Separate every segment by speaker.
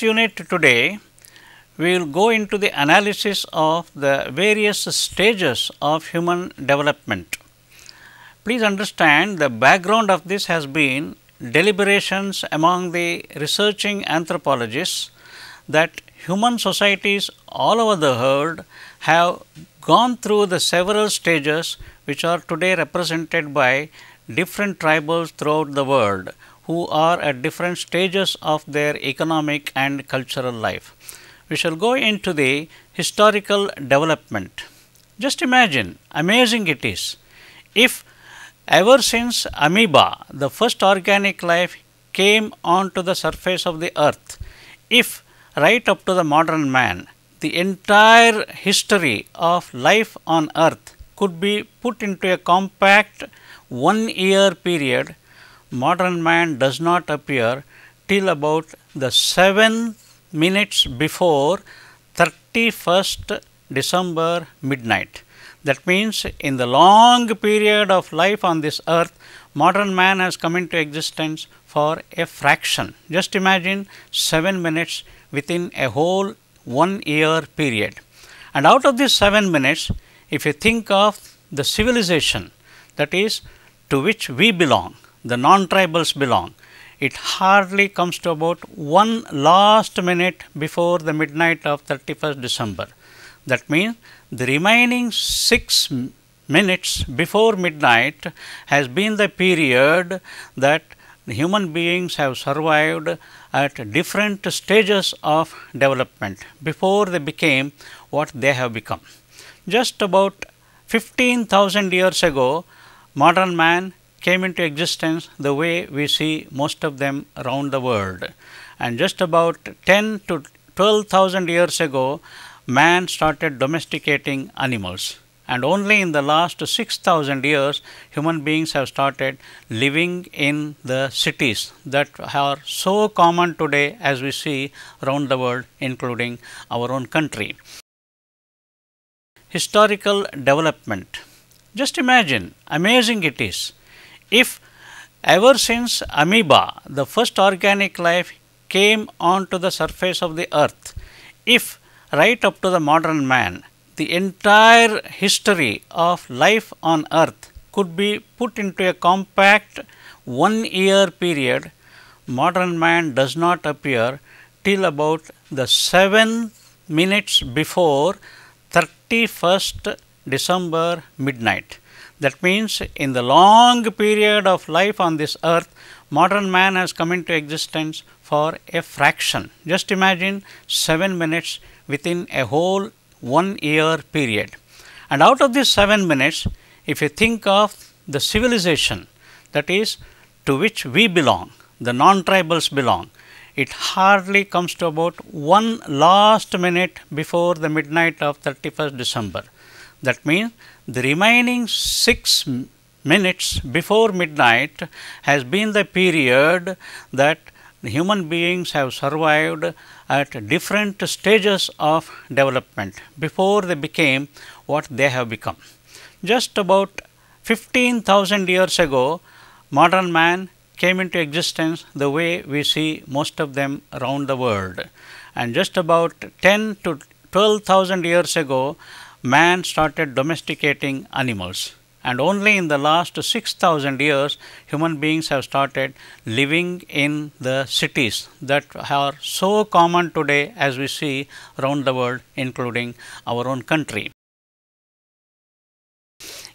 Speaker 1: this unit today, we will go into the analysis of the various stages of human development. Please understand, the background of this has been deliberations among the researching anthropologists that human societies all over the world have gone through the several stages which are today represented by different tribals throughout the world, who are at different stages of their economic and cultural life. We shall go into the historical development. Just imagine, amazing it is, if ever since amoeba, the first organic life, came onto the surface of the earth, if right up to the modern man, the entire history of life on earth could be put into a compact 1 year period, modern man does not appear till about the 7 minutes before 31st December midnight. That means, in the long period of life on this earth, modern man has come into existence for a fraction. Just imagine 7 minutes within a whole 1 year period. And out of these 7 minutes, if you think of the civilization, that is, to which we belong, the non-tribals belong, it hardly comes to about 1 last minute before the midnight of 31st December. That means, the remaining 6 minutes before midnight has been the period that human beings have survived at different stages of development before they became what they have become. Just about 15,000 years ago, modern man came into existence the way we see most of them around the world, and just about 10 to 12,000 years ago, man started domesticating animals, and only in the last 6,000 years human beings have started living in the cities that are so common today as we see around the world, including our own country. Historical development. Just imagine, amazing it is, if ever since amoeba, the first organic life, came onto the surface of the earth, if right up to the modern man, the entire history of life on earth could be put into a compact 1 year period, modern man does not appear till about the 7 minutes before 31st December midnight. That means, in the long period of life on this earth, modern man has come into existence for a fraction. Just imagine 7 minutes within a whole 1 year period. And out of these 7 minutes, if you think of the civilization, that is, to which we belong, the non-tribals belong, it hardly comes to about 1 last minute before the midnight of 31st December. That means, the remaining 6 minutes before midnight has been the period that human beings have survived at different stages of development before they became what they have become. Just about 15,000 years ago, modern man came into existence the way we see most of them around the world, and just about 10 to 12,000 years ago, man started domesticating animals, and only in the last 6,000 years human beings have started living in the cities that are so common today as we see around the world, including our own country.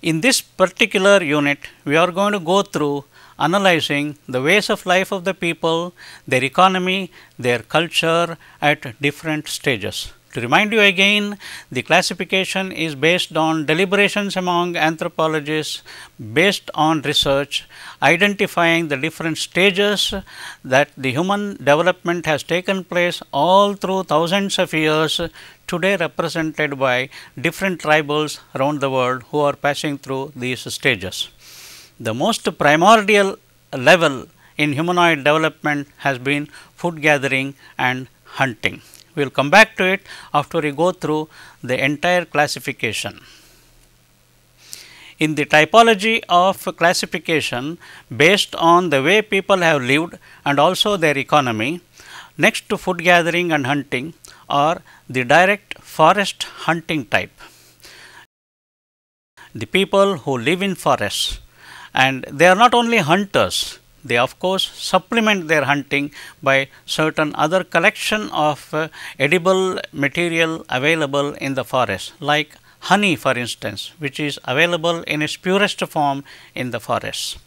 Speaker 1: In this particular unit, we are going to go through analyzing the ways of life of the people, their economy, their culture at different stages. To remind you again, the classification is based on deliberations among anthropologists, based on research, identifying the different stages that the human development has taken place all through thousands of years, today represented by different tribals around the world who are passing through these stages. The most primordial level in humanoid development has been food gathering and hunting. We will come back to it after we go through the entire classification. In the typology of classification, based on the way people have lived and also their economy, Next to food gathering and hunting are the direct forest hunting type. The people who live in forests, and they are not only hunters, they of course supplement their hunting by certain other collection of edible material available in the forest, like honey for instance, which is available in its purest form in the forests.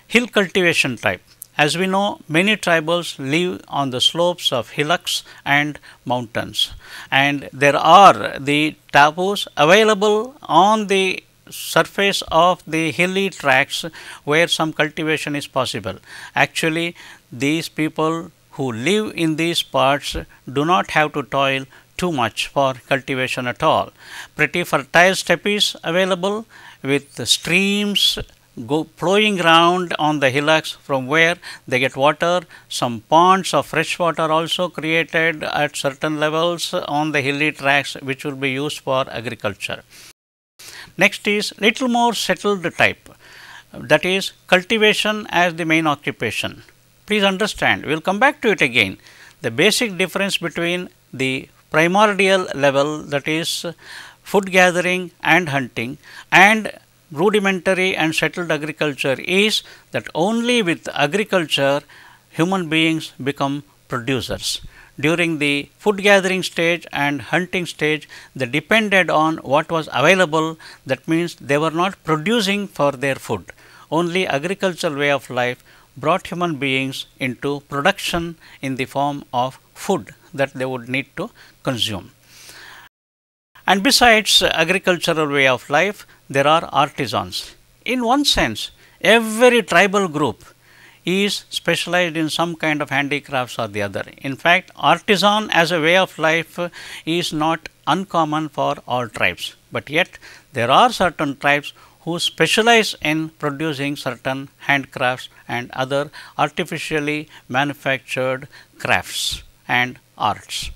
Speaker 1: Hill cultivation type. As we know, many tribals live on the slopes of hillocks and mountains, and there are the taboos available on the surface of the hilly tracts where some cultivation is possible. Actually, these people who live in these parts do not have to toil too much for cultivation at all. Pretty fertile steppes available with streams flowing around on the hillocks from where they get water. Some ponds of fresh water also created at certain levels on the hilly tracts, which will be used for agriculture. Next is little more settled type, that is cultivation as the main occupation. Please understand, we will come back to it again. The basic difference between the primordial level, that is food gathering and hunting, and rudimentary and settled agriculture is that only with agriculture human beings become producers. During the food gathering stage and hunting stage, they depended on what was available. That means they were not producing for their food. Only agricultural way of life brought human beings into production in the form of food that they would need to consume. And besides agricultural way of life, there are artisans. In one sense, every tribal group is specialized in some kind of handicrafts or the other. In fact, artisan as a way of life is not uncommon for all tribes, but yet there are certain tribes who specialize in producing certain handcrafts and other artificially manufactured crafts and arts.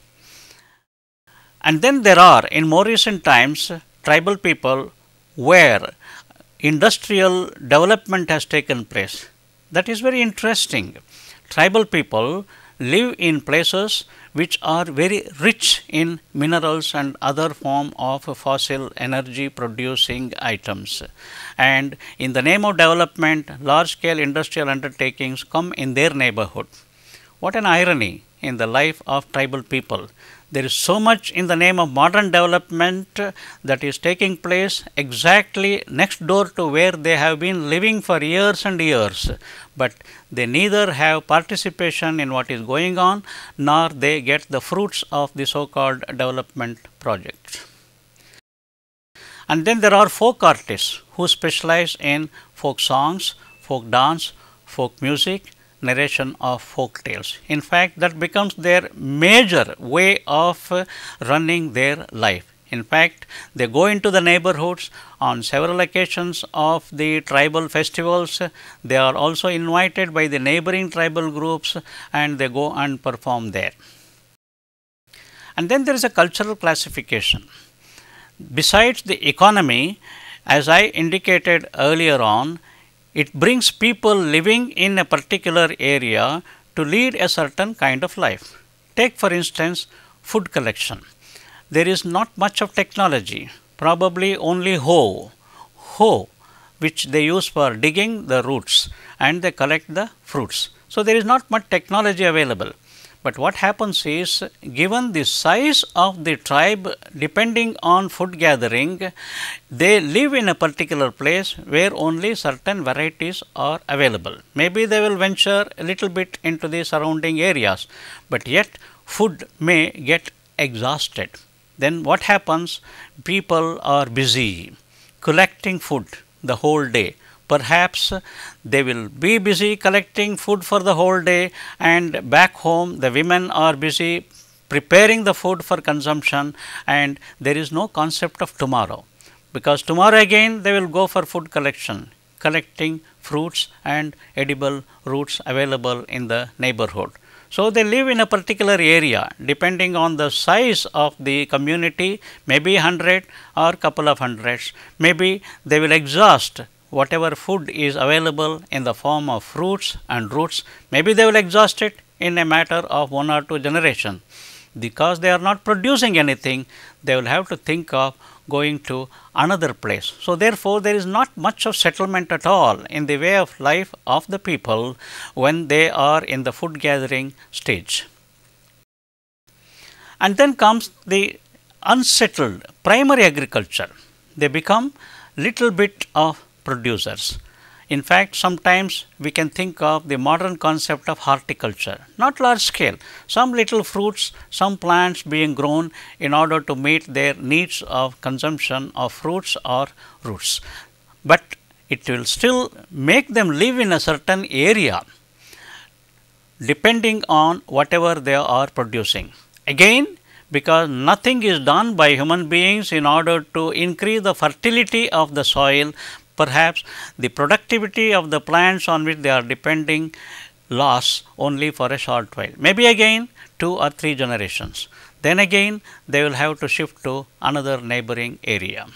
Speaker 1: And then there are, in more recent times, tribal people where industrial development has taken place. That is very interesting. Tribal people live in places which are very rich in minerals and other form of fossil energy producing items. And in the name of development, large scale industrial undertakings come in their neighborhood. What an irony in the life of tribal people. There is so much in the name of modern development that is taking place exactly next door to where they have been living for years and years, but they neither have participation in what is going on, nor they get the fruits of the so-called development project. And then there are folk artists who specialize in folk songs, folk dance, folk music, narration of folk tales. In fact, that becomes their major way of running their life. In fact, they go into the neighborhoods on several occasions of the tribal festivals. They are also invited by the neighboring tribal groups and they go and perform there. And then there is a cultural classification. Besides the economy, as I indicated earlier on, it brings people living in a particular area to lead a certain kind of life. Take for instance food collection. There is not much of technology, probably only hoe, which they use for digging the roots and they collect the fruits. So, there is not much technology available. But what happens is, given the size of the tribe depending on food gathering, they live in a particular place where only certain varieties are available. Maybe they will venture a little bit into the surrounding areas, but yet food may get exhausted. Then what happens? People are busy collecting food the whole day. Perhaps they will be busy collecting food for the whole day, and back home the women are busy preparing the food for consumption, and there is no concept of tomorrow, because tomorrow again they will go for food collection, collecting fruits and edible roots available in the neighborhood. So, they live in a particular area depending on the size of the community, maybe 100 or couple of hundreds. Maybe they will exhaust whatever food is available in the form of fruits and roots. Maybe they will exhaust it in a matter of 1 or 2 generations. Because they are not producing anything, they will have to think of going to another place. So, therefore, there is not much of settlement at all in the way of life of the people when they are in the food gathering stage. And then comes the unsettled primary agriculture. They become little bit of producers. In fact, sometimes we can think of the modern concept of horticulture, not large scale, some little fruits, some plants being grown in order to meet their needs of consumption of fruits or roots. But it will still make them live in a certain area depending on whatever they are producing. Again, because nothing is done by human beings in order to increase the fertility of the soil, perhaps the productivity of the plants on which they are depending lasts only for a short while, maybe again 2 or 3 generations. Then again they will have to shift to another neighboring area.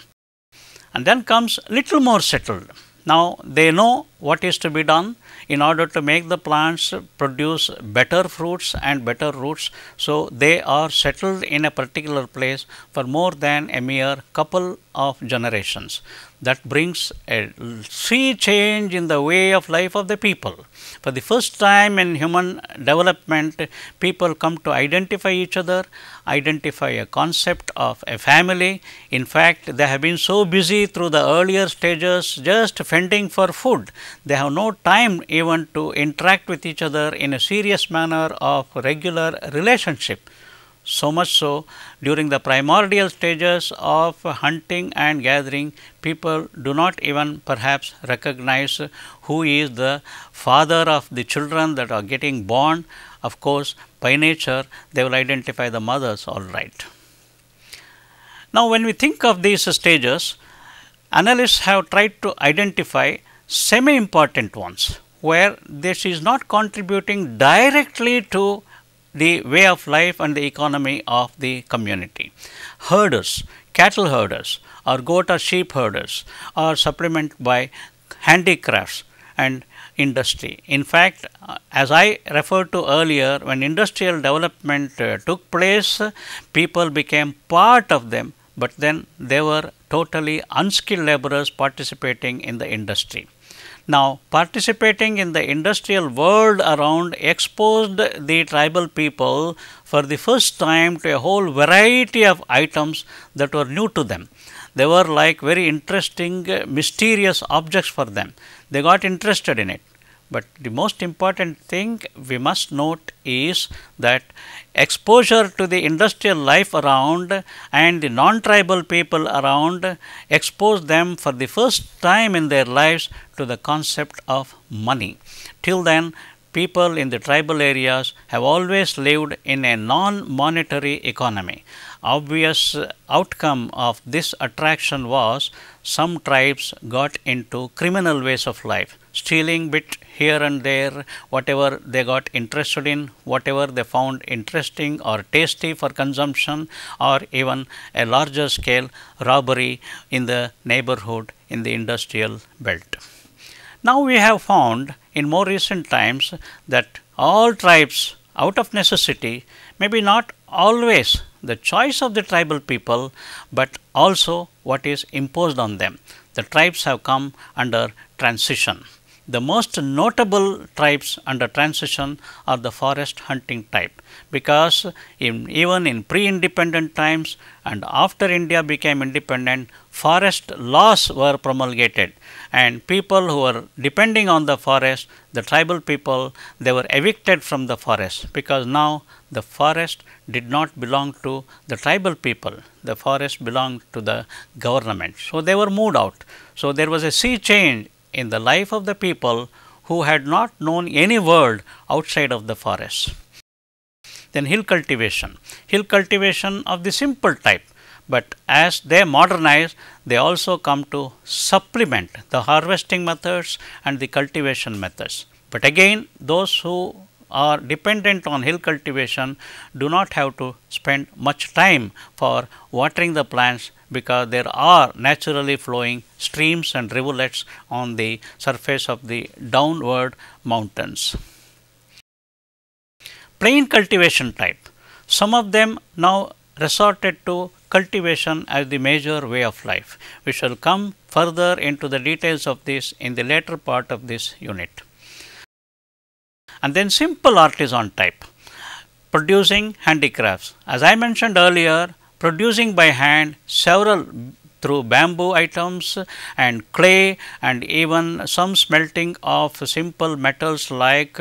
Speaker 1: And then comes little more settled. Now they know what is to be done in order to make the plants produce better fruits and better roots. So, they are settled in a particular place for more than a mere couple of generations. That brings a sea change in the way of life of the people. For the first time in human development, people come to identify each other, identify a concept of a family. In fact, they have been so busy through the earlier stages just fending for food. They have no time even to interact with each other in a serious manner of regular relationship. So much so, during the primordial stages of hunting and gathering, people do not even perhaps recognize who is the father of the children that are getting born. Of course, by nature, they will identify the mothers all right. Now, when we think of these stages, analysts have tried to identify semi-important ones, where this is not contributing directly to the way of life and the economy of the community. Herders, cattle herders or goat or sheep herders are supplemented by handicrafts and industry. In fact, as I referred to earlier, when industrial development took place, people became part of them, but then they were totally unskilled laborers participating in the industry. Now, participating in the industrial world around exposed the tribal people for the first time to a whole variety of items that were new to them. They were like very interesting, mysterious objects for them. They got interested in it. But the most important thing we must note is that exposure to the industrial life around and the non-tribal people around exposed them for the first time in their lives to the concept of money. Till then, people in the tribal areas have always lived in a non-monetary economy. Obvious outcome of this attraction was some tribes got into criminal ways of life, stealing bit here and there, whatever they got interested in, whatever they found interesting or tasty for consumption, or even a larger scale robbery in the neighborhood in the industrial belt. Now we have found in more recent times that all tribes out of necessity, maybe not always the choice of the tribal people, but also what is imposed on them. The tribes have come under transition. The most notable tribes under transition are the forest hunting type, because even in pre-independent times and after India became independent, forest laws were promulgated, and people who were depending on the forest, the tribal people, they were evicted from the forest, because now the forest did not belong to the tribal people, the forest belonged to the government. So, they were moved out. So, there was a sea change in the life of the people who had not known any world outside of the forest. Then hill cultivation of the simple type, but as they modernize, they also come to supplement the harvesting methods and the cultivation methods. But again, those who are dependent on hill cultivation do not have to spend much time for watering the plants, because there are naturally flowing streams and rivulets on the surface of the downward mountains. plain cultivation type. Some of them now resorted to cultivation as the major way of life. We shall come further into the details of this in the later part of this unit. And then simple artisan type, producing handicrafts. As I mentioned earlier, producing by hand several through bamboo items and clay and even some smelting of simple metals like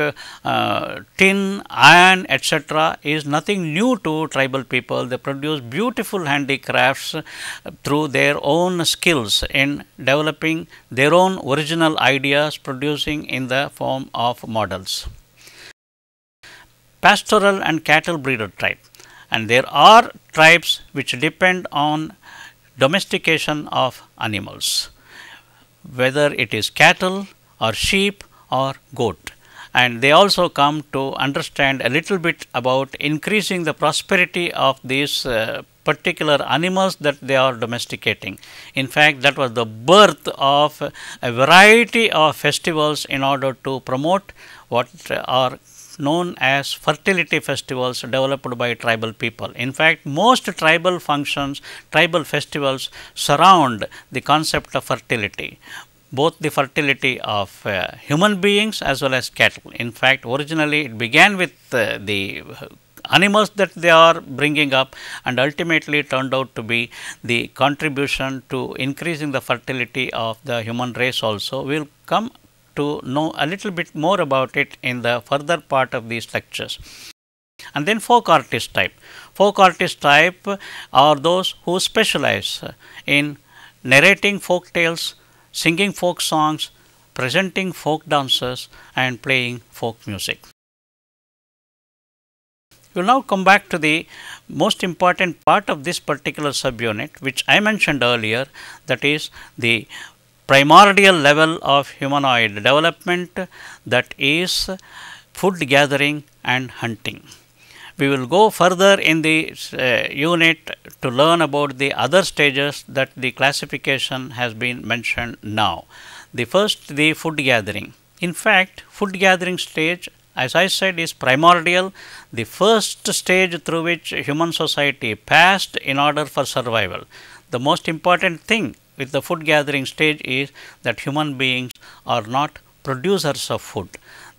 Speaker 1: tin, iron, etc. is nothing new to tribal people. They produce beautiful handicrafts through their own skills in developing their own original ideas, producing in the form of models. Pastoral and cattle breeder type, and there are tribes which depend on domestication of animals, whether it is cattle or sheep or goat, and they also come to understand a little bit about increasing the prosperity of these particular animals that they are domesticating. In fact, that was the birth of a variety of festivals in order to promote what are known as fertility festivals developed by tribal people. In fact, most tribal functions, tribal festivals surround the concept of fertility, both the fertility of human beings as well as cattle. In fact, originally it began with the animals that they are bringing up, and ultimately turned out to be the contribution to increasing the fertility of the human race also. We will come to know a little bit more about it in the further part of these lectures. And then folk artist type. Folk artist type are those who specialize in narrating folk tales, singing folk songs, presenting folk dances and playing folk music. We will now come back to the most important part of this particular subunit, which I mentioned earlier, that is the primordial level of humanoid development, that is food gathering and hunting. We will go further in the unit to learn about the other stages that the classification has been mentioned now. The first, the food gathering. In fact, food gathering stage, as I said, is primordial, the first stage through which human society passed in order for survival. The most important thing with the food gathering stage is that human beings are not producers of food.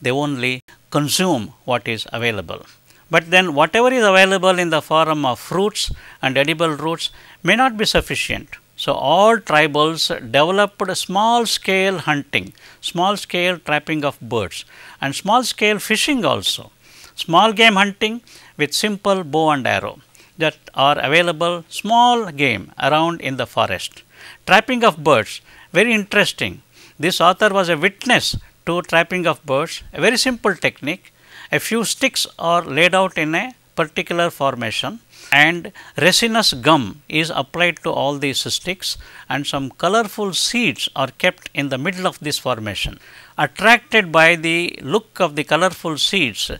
Speaker 1: They only consume what is available. But then whatever is available in the form of fruits and edible roots may not be sufficient. So all tribals developed small scale hunting, small scale trapping of birds and small scale fishing also. Small game hunting with simple bow and arrow that are available, small game around in the forest. Trapping of birds, very interesting. This author was a witness to trapping of birds, a very simple technique. A few sticks are laid out in a particular formation and resinous gum is applied to all these sticks, and some colorful seeds are kept in the middle of this formation. Attracted by the look of the colorful seeds,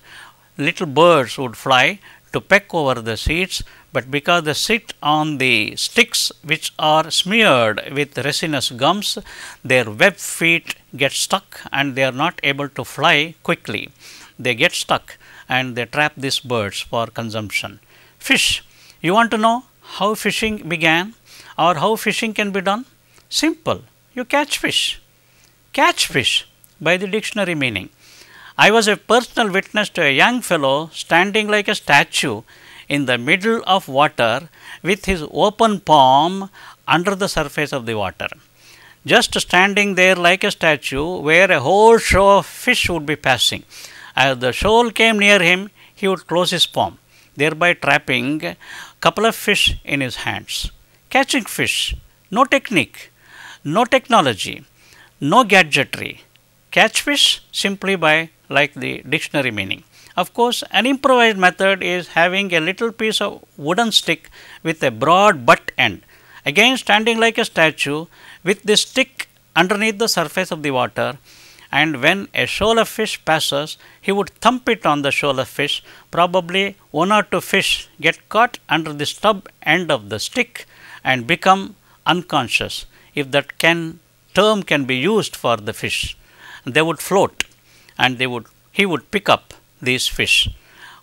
Speaker 1: little birds would fly to peck over the seeds, but because they sit on the sticks which are smeared with resinous gums, their webbed feet get stuck and they are not able to fly quickly. They get stuck and they trap these birds for consumption. Fish. You want to know how fishing began or how fishing can be done? Simple. You catch fish. Catch fish by the dictionary meaning. I was a personal witness to a young fellow standing like a statue in the middle of water with his open palm under the surface of the water. Just standing there like a statue where a whole show of fish would be passing. As the shoal came near him, he would close his palm, thereby trapping a couple of fish in his hands. Catching fish, no technique, no technology, no gadgetry. Catch fish simply by like the dictionary meaning. Of course, an improvised method is having a little piece of wooden stick with a broad butt end. Again, standing like a statue with the stick underneath the surface of the water, and when a shoal of fish passes, he would thump it on the shoal of fish. Probably one or two fish get caught under the stub end of the stick and become unconscious, if that term can be used for the fish. They would float and he would pick up these fish.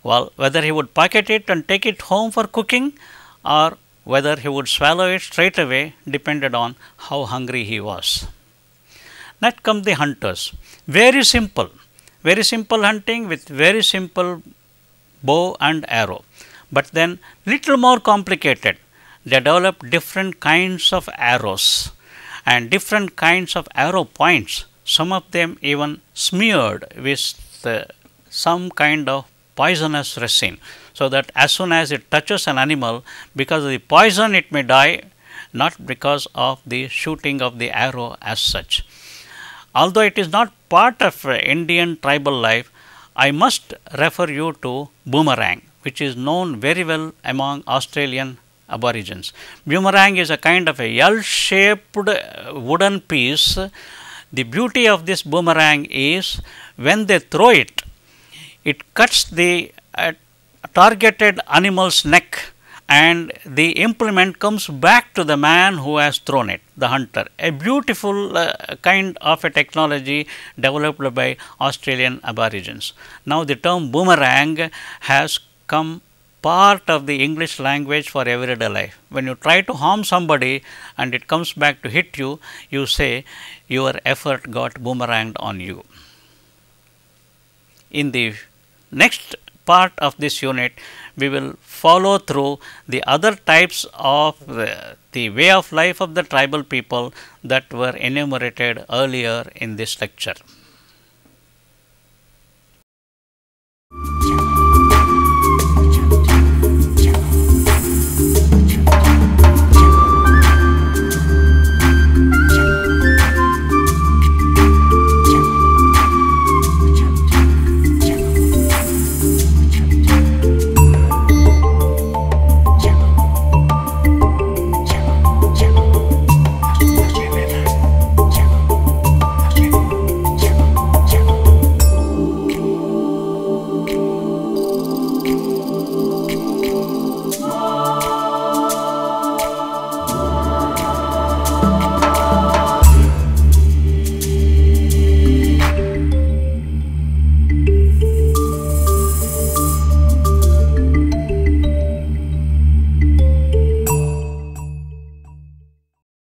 Speaker 1: Well, whether he would pocket it and take it home for cooking, or whether he would swallow it straight away depended on how hungry he was. Next come the hunters. Very simple hunting with very simple bow and arrow. But then little more complicated. They developed different kinds of arrows and different kinds of arrow points. Some of them even smeared with some kind of poisonous resin, so that as soon as it touches an animal, because of the poison it may die, not because of the shooting of the arrow as such. Although it is not part of Indian tribal life, I must refer you to boomerang, which is known very well among Australian aborigines. Boomerang is a kind of a L-shaped wooden piece. The beauty of this boomerang is when they throw it, it cuts the targeted animal's neck, and the implement comes back to the man who has thrown it, the hunter. A beautiful kind of a technology developed by Australian aborigines. Now the term boomerang has come part of the English language for everyday life. When you try to harm somebody and it comes back to hit you, you say your effort got boomeranged on you. In the next part of this unit, we will follow through the other types of the way of life of the tribal people that were enumerated earlier in this lecture.